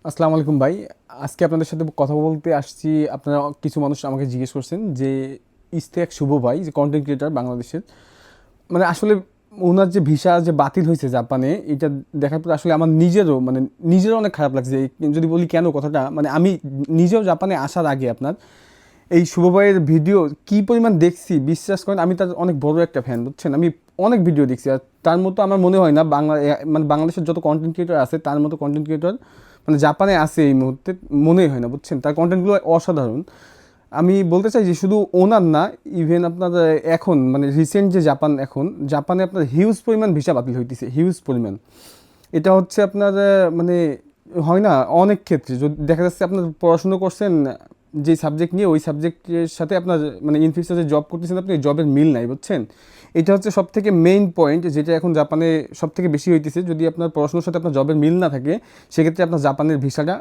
আসসালামু আলাইকুম ভাই। আজকে আপনাদের সাথে কথা বলতে আসছি। আপনারা কিছু মানুষ আমাকে জিজ্ঞেস করছেন যে ইশতিয়াক শুভ ভাই যে কন্টেন্ট ক্রিয়েটার বাংলাদেশের, মানে আসলে ওনার যে ভিসা যে বাতিল হয়েছে জাপানে, এটা দেখার পর আসলে আমার নিজেরও অনেক খারাপ লাগছে। যদি বলি কেন কথাটা, মানে আমি নিজেও জাপানে আসার আগে আপনার এই শুভ ভাইয়ের ভিডিও কি পরিমাণ দেখছি বিশ্বাস করেন। আমি তার অনেক বড় একটা ফ্যান, বুঝছেন। আমি অনেক ভিডিও দেখছি, আর তার মতো আমার মনে হয় না মানে বাংলাদেশের যত কন্টেন্ট ক্রিয়েটর আছে তার মতো কন্টেন্ট ক্রিয়েটর মানে জাপানে আছে এই মুহূর্তে মনেই হয় না, বুঝছেন। তার কন্টেন্টগুলো অসাধারণ। আমি বলতে চাই যে শুধু ওনার না, ইভেন আপনার এখন মানে রিসেন্ট যে জাপানে আপনার হিউজ পরিমাণ ভিসা বাতিল হইতেছে, হিউজ পরিমাণ। এটা হচ্ছে আপনার মানে হয় না অনেক ক্ষেত্রে, যদি দেখা যাচ্ছে আপনার পড়াশুনো করছেন যে সাবজেক্ট নিয়ে, ওই সাবজেক্টের সাথে আপনার মানে ইন ফিউচারে জব করতেছেন আপনি, জবের মিল নাই, বুঝছেন। এটা হচ্ছে সব থেকে মেইন পয়েন্ট, যেটা এখন জাপানে সব থেকে বেশি হইতেছে। যদি আপনার পড়াশোনার সাথে আপনার জবের মিল না থাকে, সেক্ষেত্রে আপনার জাপানের ভিসাটা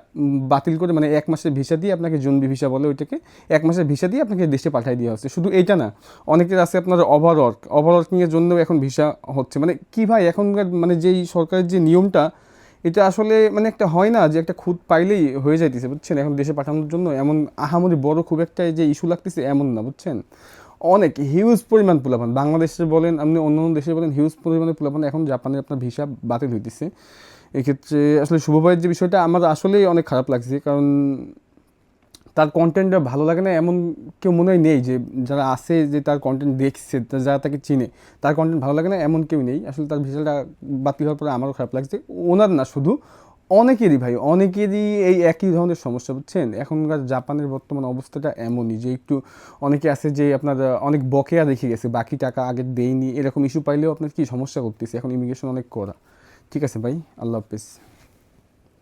বাতিল করে, মানে 1 মাসের ভিসা দিয়ে আপনাকে জুনবি ভিসা বলে ওইটাকে, 1 মাসের ভিসা দিয়ে আপনাকে দেশে পাঠিয়ে দেওয়া হচ্ছে। শুধু এইটা না, অনেকের আছে আপনার ওভারওয়ার্কিংয়ের জন্য এখন ভিসা হচ্ছে। মানে কি ভাই, এখনকার মানে যেই সরকারের যে নিয়মটা, এটা আসলে মানে একটা হয় না যে একটা খুদ পাইলেই হয়ে যাইতেছে, বুঝছেন। এখন দেশে পাঠানোর জন্য এমন আহামরি বড় খুব একটা যে ইস্যু লাগতেছে এমন না, বুঝছেন। অনেক হিউজ পরিমাণ পোলাপান, বাংলাদেশে বলেন আপনি অন্য অন্য দেশে বলেন, হিউজ পরিমাণে পোলাপান এখন জাপানে আপনার ভিসা বাতিল হইতেছে। এক্ষেত্রে আসলে শুভ ভাইয়ের যে বিষয়টা আমার আসলেই অনেক খারাপ লাগছে, কারণ তার কন্টেন্টটা ভালো লাগে না এমন কেউ মনে হয় নেই। যে যারা আছে যে তার কন্টেন্ট দেখছে, যারা তাকে চিনে, তার কন্টেন্ট ভালো লাগে না এমন কেউ নেই। আসলে তার ভিসাটা বাতিল হওয়ার পরে আমারও খারাপ লাগছে। ওনার না শুধু, অনেকেরই ভাই, অনেকেরই এই একই ধরনের সমস্যা, বুঝছেন। এখনকার জাপানের বর্তমান অবস্থাটা এমনই যে একটু অনেকে আছে যে আপনার অনেক বকেয়া রেখে গেছে, বাকি টাকা আগে দেয়নি, এরকম ইস্যু পাইলেও আপনার কি সমস্যা করতেছে। এখন ইমিগ্রেশন অনেক করা। ঠিক আছে ভাই, আল্লাহ হাফেজ।